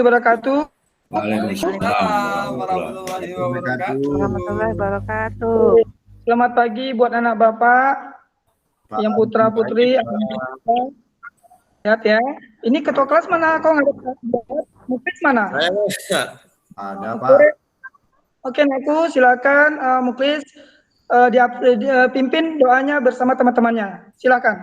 wabarakatuh. Waalaikumsalam warahmatullahi wabarakatuh. Selamat pagi buat anak bapak, yang putra putri. Lihat ya. Ini ketua kelas mana? Kok nggak ada? Muklis mana? Ada Pak. Oke, Naku, silakan Muklis pimpin doanya bersama teman-temannya. Silakan.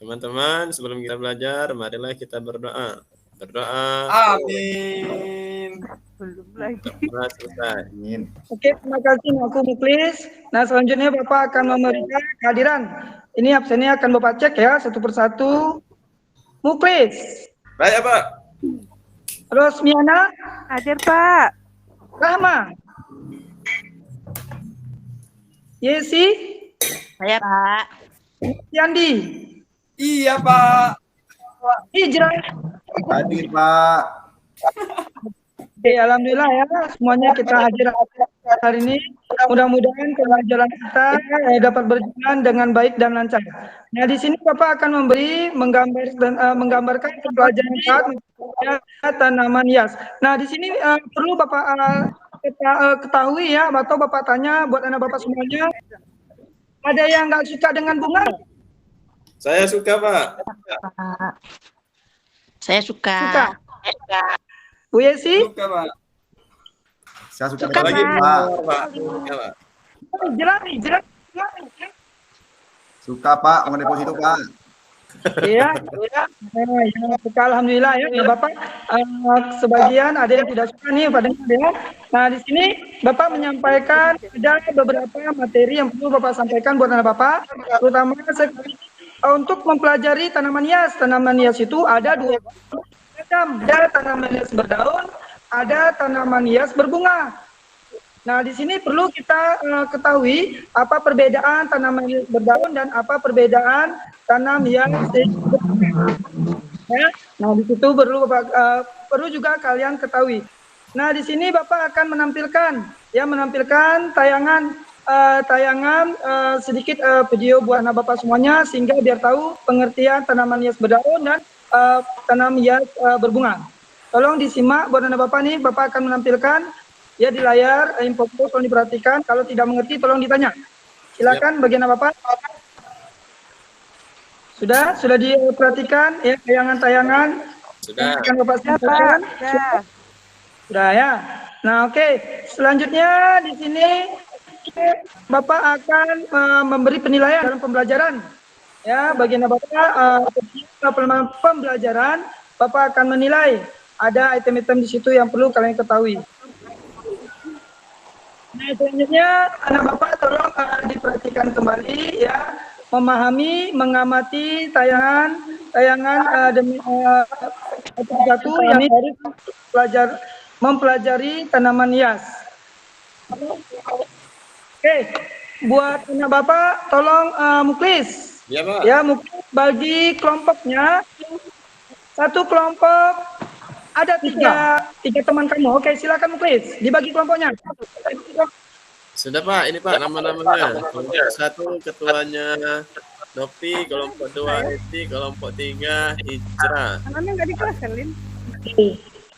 Teman-teman, sebelum kita belajar, marilah kita berdoa. Berdoa. Amin. Belum lagi. Selesai. Amin. Oke, terima kasih Naku Muklis. Nah, selanjutnya Bapak akan memberikan kehadiran. Ini absennya akan Bapak cek ya, satu persatu. Muklis. Baik, Pak. Rosmiana. Hadir, Pak. Rahma. Yesi. Saya, Pak. Yandi. Iya Pak. Hijrah. Hadir Pak. Oke, alhamdulillah ya, semuanya kita hadir hari ini. Mudah-mudahan pembelajaran kita dapat berjalan dengan baik dan lancar. Nah, di sini Bapak akan menggambarkan pembelajaran saat tanaman hias. Nah, di sini perlu Bapak ketahui ya, atau Bapak tanya buat anak Bapak semuanya, ada yang nggak suka dengan bunga? Saya suka, Pak. Saya suka. Bu Yesi? Suka Pak. Saya suka Suka, lagi Pak. Pak. Jelas. Suka Pak, mau deposito Pak. Iya. Alhamdulillah ya, Bapak. Sebagian ada yang tidak suka nih pada dia. Nah, di sini Bapak menyampaikan ada beberapa materi yang perlu Bapak sampaikan buat anak Bapak, terutama untuk mempelajari tanaman hias. Tanaman hias itu ada dua macam, ada tanaman hias berdaun, ada tanaman hias berbunga. Nah, di sini perlu kita ketahui apa perbedaan tanaman hias berdaun dan apa perbedaan tanam hias berbunga. Ya? Nah, di situ perlu juga kalian ketahui. Nah, di sini Bapak akan menampilkan tayangan sedikit video buat anak Bapak semuanya sehingga biar tahu pengertian tanaman hias berdaun dan tanam hias berbunga. Tolong disimak buat anak Bapak nih, Bapak akan menampilkan ya di layar, info tolong diperhatikan, kalau tidak mengerti tolong ditanya. Silakan bagian anak Bapak. Sudah diperhatikan ya tayangan-tayangan. Sudah. Akan Bapak sampaikan. Sudah ya. Nah, oke. Selanjutnya di sini Bapak akan memberi penilaian dalam pembelajaran. Ya, bagian Bapak pembelajaran, Bapak akan menilai. Ada item-item di situ yang perlu kalian ketahui. Nah, selanjutnya anak Bapak tolong diperhatikan kembali ya, memahami, mengamati tayangan demi satu yang harus mempelajari tanaman hias. Oke, buat anak Bapak tolong Muklis. Iya, Pak. Ya, Muklis bagi kelompoknya. Satu kelompok ada tiga teman kamu. Oke, silakan Muklis dibagi kelompoknya. Sudah, Pak. Ini, Pak, nama-namanya. Kelompok 1 ketuanya Nopi, kelompok 2 Eti, kelompok 3 Hijrah. Anaknya nggak di kelas, kan, Lin?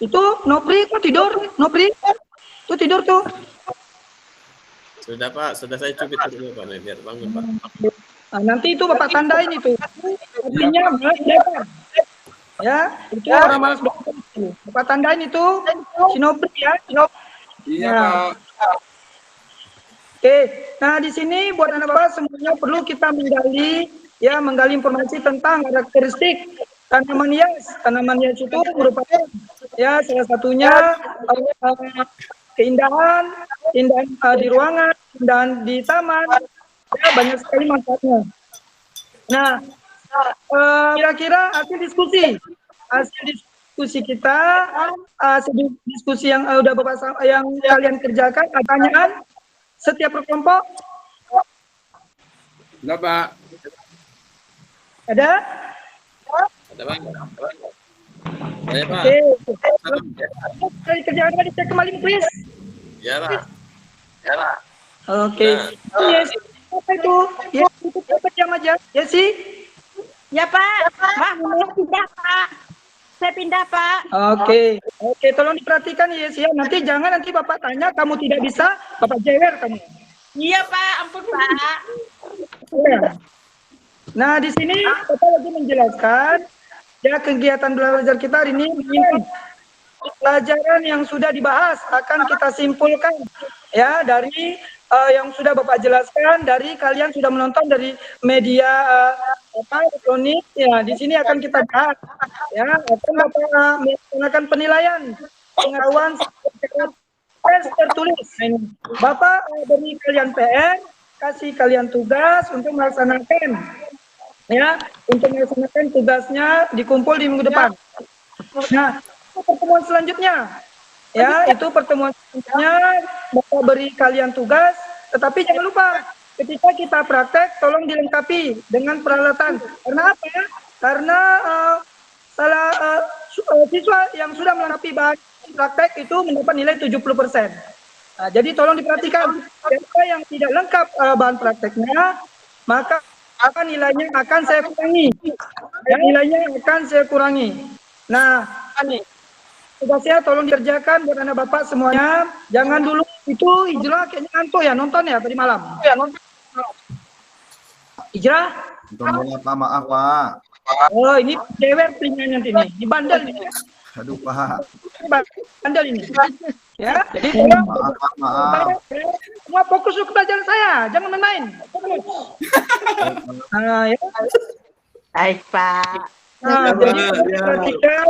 Itu Nopri kok tidur? Nopri tuh tidur tuh. Sudah, Pak. Sudah saya cubit dulu, Pak. Biar bangun, Pak. Nah, nanti itu Bapak tandain itu. Artinya malas belajar. Ya, itu orang malas belajar. Bapak tandain itu si Nopri ya. Iya Nah. Pak. Oke, nah di sini buat anak Bapak semuanya perlu kita menggali informasi tentang karakteristik tanaman hias. Tanaman hias itu merupakan ya salah satunya keindahan di ruangan, keindahan di taman, ya banyak sekali manfaatnya. Nah, kira-kira hasil diskusi kita, diskusi yang udah Bapak yang kalian kerjakan, ada pertanyaan setiap kelompok? Enggak Pak. Ada? Ada, Pak. Saya, Pak. Oke. Kerjaan dicek kembali, please. Ya, Pak. Oke. Yes. Apa itu? Yes, itu apa jam aja? Yes, sih? Ya, Pak. Wah, tidak, Pak. saya pindah, Pak. Oke, tolong diperhatikan ya, ya. Nanti Bapak tanya, kamu tidak bisa, Bapak jewer kamu. Iya, Pak. Ampun, Pak. Ya. Nah, di sini Bapak lagi menjelaskan ya kegiatan belajar kita hari ini pelajaran yang sudah dibahas akan kita simpulkan ya dari yang sudah Bapak jelaskan dari kalian sudah menonton dari media elektronik ya di sini akan kita bahas ya akan Bapak melaksanakan penilaian pengetahuan tes tertulis. Bapak beri kalian PR, kasih kalian tugas untuk melaksanakan ya untuk melaksanakan tugasnya dikumpul di minggu depan. Nah, pertemuan selanjutnya ya itu pertemuan selanjutnya Bapak beri kalian tugas, tetapi jangan lupa ketika kita praktek tolong dilengkapi dengan peralatan. Karena apa? Karena siswa yang sudah melengkapi bahan praktek itu mendapat nilai 70%. Nah, jadi tolong diperhatikan siapa yang tidak lengkap bahan prakteknya maka nilainya akan saya kurangi. Ya, nilainya akan saya kurangi. Nah, tugasnya tolong dikerjakan buat anak Bapak semuanya. Jangan dulu itu Hijrah kayaknya ngantuk ya nonton ya tadi malam. Hijrah? Nonton Pak, maaf Pak. Oh, ini dewer telinga nanti nih. Di bandel ini. Aduh Pak. Bandel ini. Ya, jadi tolong Maaf. semua fokus ke pelajaran saya, jangan main-main. Nah, ya. Baik, Pak. Nah, jadi perhatikan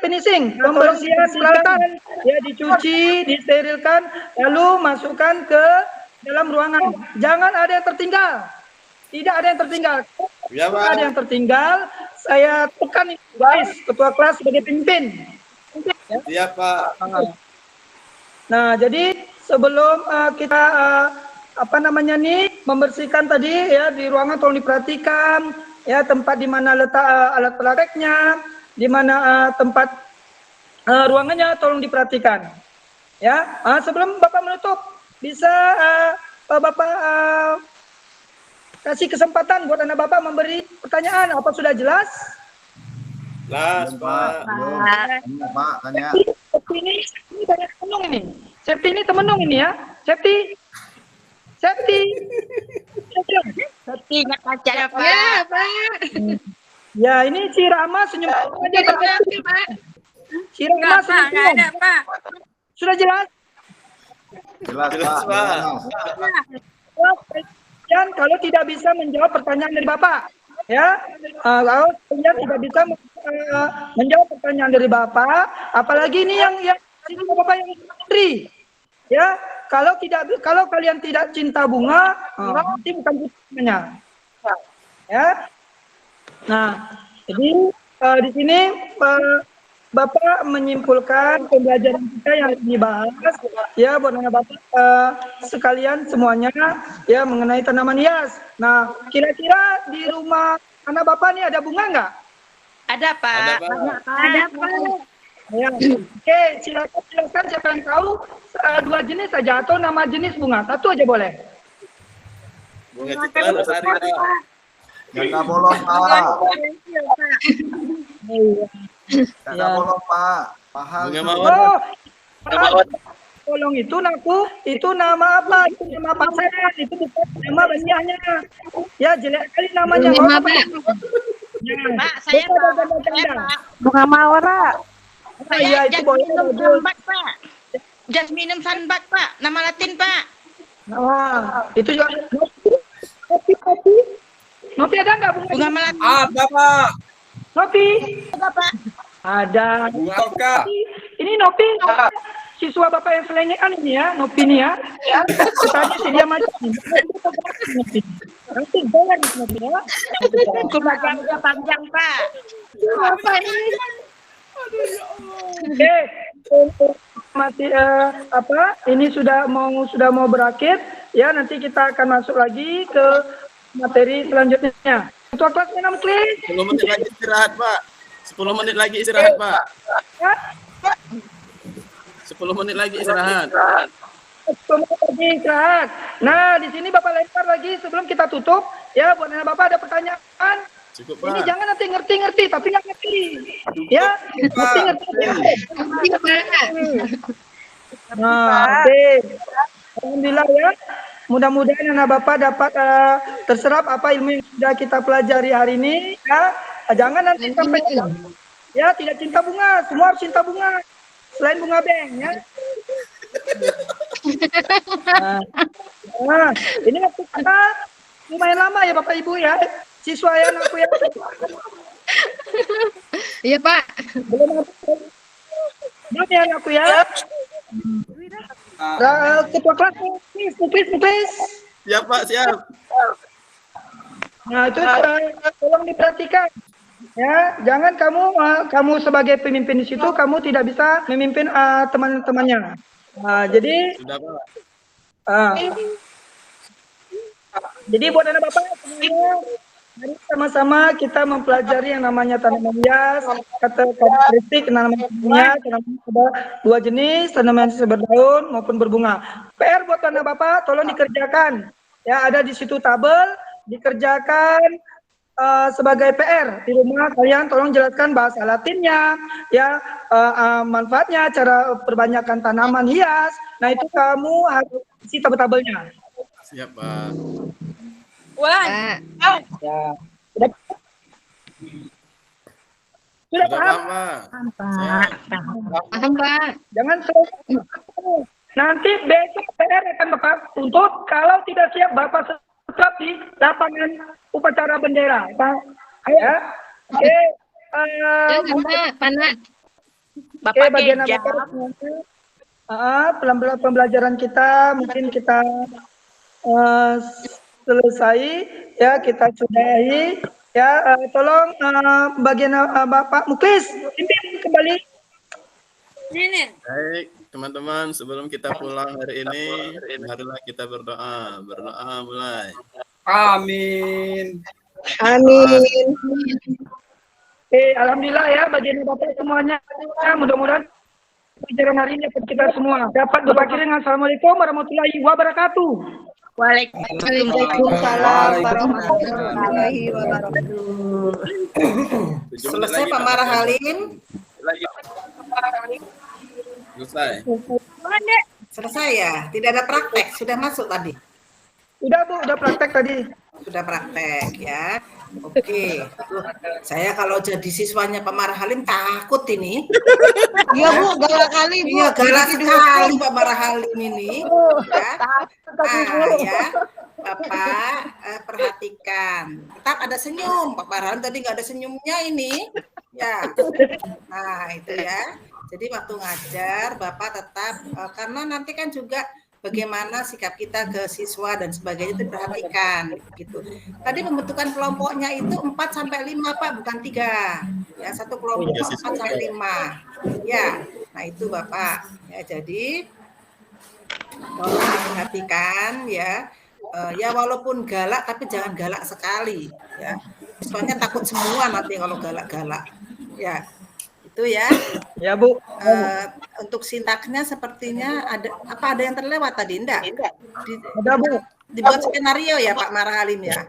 finishing, pembersihan peralatan ya dicuci, disterilkan, lalu masukkan ke dalam ruangan. Jangan ada yang tertinggal. Tidak ada yang tertinggal. Ya, Pak. Ada yang tertinggal, saya tekan guys, ketua kelas sebagai pemimpin. Iya, Pak. Nah, jadi sebelum kita membersihkan tadi ya di ruangan tolong diperhatikan ya tempat di mana letak alat prakteknya, di mana tempat ruangannya tolong diperhatikan. Ya, sebelum Bapak menutup bisa Bapak kasih kesempatan buat anak Bapak memberi pertanyaan. Apa sudah jelas? Jelas, Pak. Tanya Pak, tanya. Ini banyak temenung ini. Septi ini temenung ini ya. Septi. Ingat pacar, Pak. Ya, ini si Rama senyum aja Pak. Si Rama senyum. Pak. Sudah jelas? Jelas Jelas, Pak. Pak. Dan kalau tidak bisa menjawab pertanyaan dari Bapak, ya, kalau kalian tidak bisa menjawab pertanyaan dari Bapak, apalagi ini yang Bapak yang menteri, ya, kalau kalian tidak cinta bunga, nanti bukan bunganya, ya. Nah, jadi di sini Bapak menyimpulkan pembelajaran kita yang dibahas ya buat anak Bapak sekalian semuanya ya mengenai tanaman hias. Nah, kira-kira di rumah anak Bapak nih ada bunga nggak? Ada, Pak. Ada, Pak. Ya. Oke, silakan siapa yang tahu dua jenis saja atau nama jenis bunga. Satu aja boleh. Bunga citra lestari, Pak. Jangan bolong Pak. Jangan bolong Pak. Paham. Bunga mawar. Oh, tolong itu nama apa? Itu nama pasangan, itu bukan nama banyaknya. Ya jelek kali namanya. Pak, saya Pak. Bunga mawar, Pak. Iya, itu boleh. Sunbat, Pak. Jasminum sunbat, Pak. Nama Latin, Pak. Wah, itu juga Nopi ada nggak Bunga melati. Ada, Pak. Nopi? Ada, Pak. Ada. Bunga alka. Ini Nopi, siswa Bapak yang selengean ini ya, Nopi ini ya. Tadi si dia maju. Nanti jangan Nopi ya. Kebahagiaan panjang, Pak. Apa ini? Oke, untuk masih ini sudah mau berakhir ya, nanti kita akan masuk lagi ke materi selanjutnya. Ketua kelas 6 klik. 10 menit lagi istirahat, Pak. 10 menit lagi istirahat, Pak. 10 menit lagi istirahat. 10 menit lagi istirahat. Nah, di sini Bapak lempar lagi sebelum kita tutup. Ya, buat anak Bapak ada pertanyaan? Cukup Ini Pak. jangan nanti ngerti-ngerti tapi nggak ngerti. Ya, ngerti-ngerti. Iya, Pak. Nah, oke. Alhamdulillah ya. Mudah-mudahan anak Bapak dapat terserap apa ilmu yang sudah kita pelajari hari ini. Ya, jangan nanti sampai ya tidak cinta bunga, semua harus cinta bunga. Selain bunga beng, ya. Nah, ini waktu kita lumayan lama ya Bapak Ibu ya. Siswa ya anakku ya. Iya, Pak. Belum ya anakku ya. Ketua kelas, please. Siap Pak, siap. Nah itu tolong diperhatikan. Ya, jangan kamu sebagai pemimpin di situ kamu tidak bisa memimpin teman-temannya. Nah, jadi Sudah Pak. Jadi buat anak Bapak semuanya, mari sama-sama kita mempelajari yang namanya tanaman hias, karakteristik tanamannya, tanaman ada 2 jenis, tanaman berdaun maupun berbunga. PR buat anak Bapak tolong dikerjakan. Ya, ada di situ tabel, dikerjakan sebagai PR di rumah kalian tolong jelaskan bahasa Latinnya, ya manfaatnya, cara perbanyakkan tanaman hias. Nah itu kamu harus isi tabel-tabelnya. Siap Pak. Pak. Ya. Sudah paham? Pak. Paham, Pak. Jangan nanti besok PR akan Bapak tuntut kalau tidak siap Bapak tetap di lapangan upacara bendera. Pak. Ya. Oke. Jangan, Pak. Panas. Bapak bagian Geja. pembelajaran kita mungkin kita selesai ya, kita sudahi ya. Tolong bagian Bapak Muklis pimpin kembali. Baik, teman-teman, sebelum kita pulang hari ini, marilah kita berdoa. Berdoa mulai. Amin. Amin. Alhamdulillah ya bagian Bapak semuanya. Mudah-mudahan pelajaran hari ini kita semua dapat berakhir dengan Assalamualaikum warahmatullahi wabarakatuh. Waalaikumsalam warahmatullahi wabarakatuh. Selesai Pak Marah Halim? Selesai. Selesai ya? Tidak ada praktek, sudah masuk tadi? Udah Bu, udah praktek tadi. Sudah praktek ya. Oke. Saya kalau jadi siswanya Pak Marah Halim takut ini. Iya, Bu, galak kali, Bu. Iya, galak sekali Pak Marah Halim ini. Ya. Ya. Bapak perhatikan. Tetap ada senyum. Pak Marah Halim tadi nggak ada senyumnya ini. Ya. Nah, itu ya. Jadi waktu ngajar Bapak tetap karena nanti kan juga bagaimana sikap kita ke siswa dan sebagainya itu diperhatikan gitu. Tadi pembentukan kelompoknya itu 4 sampai 5 Pak, bukan 3. Ya, satu kelompok 4 sampai 5. Ya. Nah, itu Bapak. Ya, jadi tolong diperhatikan ya. Ya walaupun galak tapi jangan galak sekali ya. Soalnya takut semua nanti kalau galak-galak. Ya. Itu ya. Ya Bu. Untuk sintaksnya sepertinya ada yang terlewat tadi enggak? Ada Bu. Dibuat skenario ya Pak Marah Halim ya.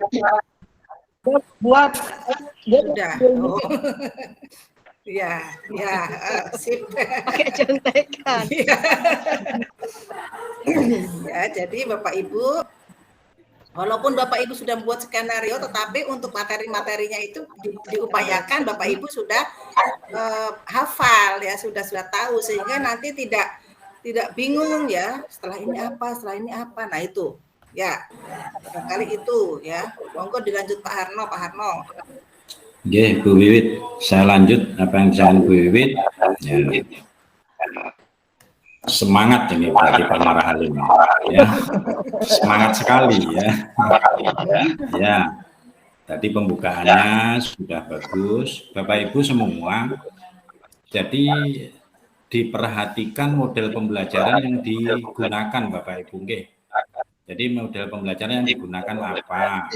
Buat Sudah. Oh. Ya, sip. Pakai contekan. Ya, jadi Bapak Ibu, walaupun Bapak Ibu sudah membuat skenario, tetapi untuk materi-materinya itu diupayakan Bapak Ibu sudah hafal ya, sudah tahu sehingga nanti tidak bingung ya. Setelah ini apa? Nah itu ya, barangkali itu ya. Monggo dilanjut Pak Harno. Oke, Bu Wiwit, saya lanjut apa yang disampaikan Bu Wiwit. Ya. Semangat ini bagi Pak Marah Halim, ya. Semangat sekali ya. Ya, tadi pembukaannya sudah bagus, Bapak Ibu semua. Jadi diperhatikan model pembelajaran yang digunakan Bapak Ibu. Jadi model pembelajaran yang digunakan apa?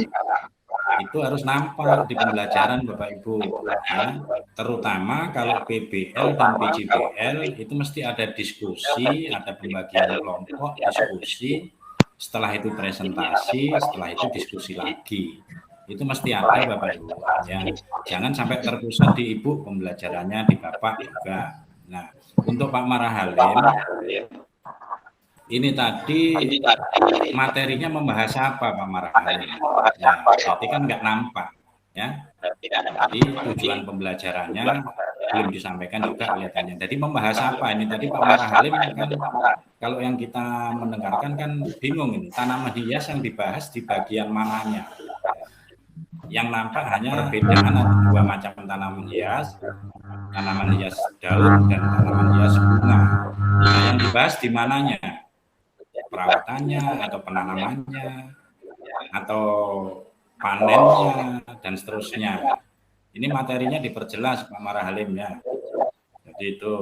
Itu harus nampak di pembelajaran Bapak Ibu ya. Terutama kalau PBL dan PJBL itu mesti ada diskusi, ada pembagian kelompok, diskusi, setelah itu presentasi, setelah itu diskusi lagi Itu mesti ada Bapak Ibu. Ya. Jangan sampai terpusat di Ibu pembelajarannya, di Bapak juga. Nah, untuk Pak Marahalim, ini tadi materinya membahas apa Pak Marahalim? Ya, berarti kan nggak nampak. Ya, jadi tujuan pembelajarannya belum disampaikan juga kelihatannya. Jadi membahas apa ini? Tadi Pak Marahalim kan kalau yang kita mendengarkan kan bingung ini. Tanaman hias yang dibahas di bagian mananya? Yang nampak hanya perbedaan ada dua macam tanaman hias daun dan tanaman hias bunga. Nah, yang dibahas di mananya? Perawatannya atau penanamannya atau panennya dan seterusnya. Ini materinya diperjelas Pak Marahalim ya. Jadi itu.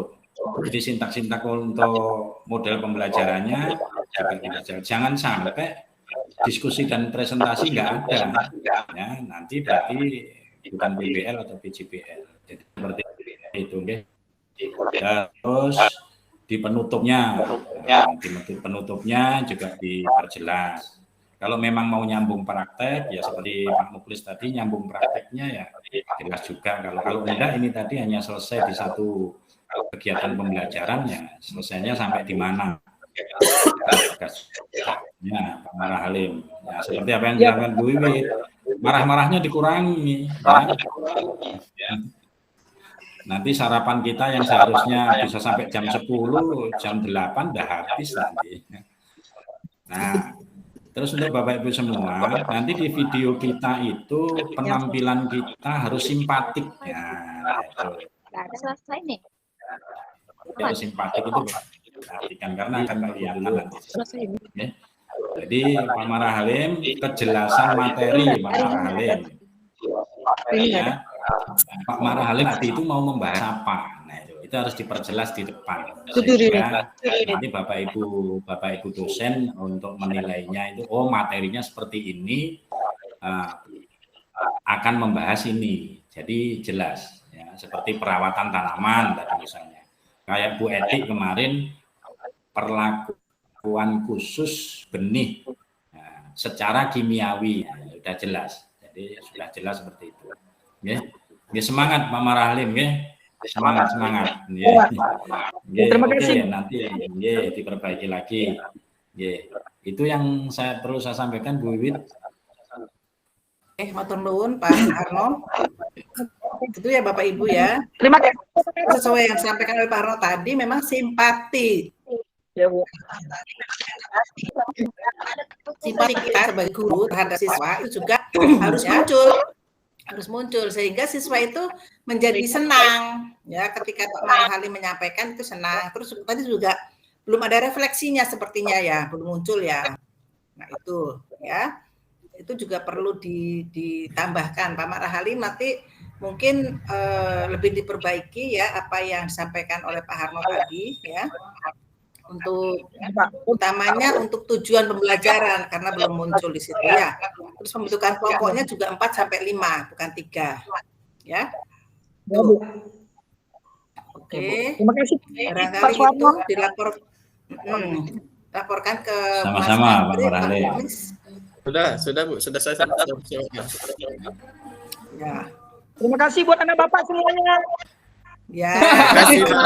Jadi sintak-sintak untuk model pembelajarannya juga tidak. Jangan sampai diskusi dan presentasi nggak ada. Ya, nanti berarti bukan BBL atau PJBL. Jadi seperti itu. Okay. Terus di penutupnya juga diperjelas. Kalau memang mau nyambung praktek, ya seperti Pak Muklis tadi nyambung prakteknya ya jelas juga. Kalau enggak ini tadi hanya selesai di satu kegiatan pembelajaran ya selesainya sampai di mana? Ya Pak Marahalim. Ya, seperti apa yang dilakukan Bu Wiwit, marah-marahnya dikurangi. Ya. Nanti sarapan kita yang seharusnya bisa sampai jam 10, jam 8 udah habis nanti. Nah, terus untuk Bapak Ibu semua, nanti di video kita itu penampilan kita harus simpatik ya. Itu. Ada selesai nih. Harus simpatik itu perhatikan karena akan kelihatan nanti. Ya. Jadi Pak Marahalim kejelasan materi Pak Marahalim. Ya. Pak Marahalim tadi itu mau membahas apa? Nah, itu harus diperjelas di depan. Sehingga nanti Bapak Ibu dosen untuk menilainya itu, oh materinya seperti ini, akan membahas ini. Jadi jelas, ya, seperti perawatan tanaman tadi misalnya. Kayak Bu Eti kemarin perlakuan khusus benih secara kimiawi, sudah jelas. Jadi sudah jelas seperti itu. Ya, semangat Pak Marahalim, ya. Semangat. Ya. Terima kasih. Nanti diperbaiki lagi. Ya. Itu yang perlu saya sampaikan Bu Wiwit. Matur nuwun Pak Arno. Itu ya Bapak Ibu ya. Terima kasih. Sesuai yang disampaikan oleh Pak Arno tadi memang simpati. Ya, Bu. Simpati kita sebagai guru terhadap siswa itu juga harus muncul sehingga siswa itu menjadi senang ya ketika Pak Marahalim menyampaikan itu senang. Terus tadi juga belum ada refleksinya sepertinya ya, belum muncul ya. Nah itu ya, itu juga perlu ditambahkan Pak Marahalim nanti mungkin lebih diperbaiki ya apa yang disampaikan oleh Pak Harno tadi ya. Untuk utamanya untuk tujuan pembelajaran karena belum muncul di situ ya. Terus pembentukan kelompoknya juga 4 sampai 5 bukan 3. Ya. Tuh. Oke. Terima kasih. Barangkali itu laporkan ke sama-sama Pak Marahalim. Sudah Bu, sudah saya Ya. Terima kasih buat anak Bapak semuanya. Ya. Terima kasih, Pak.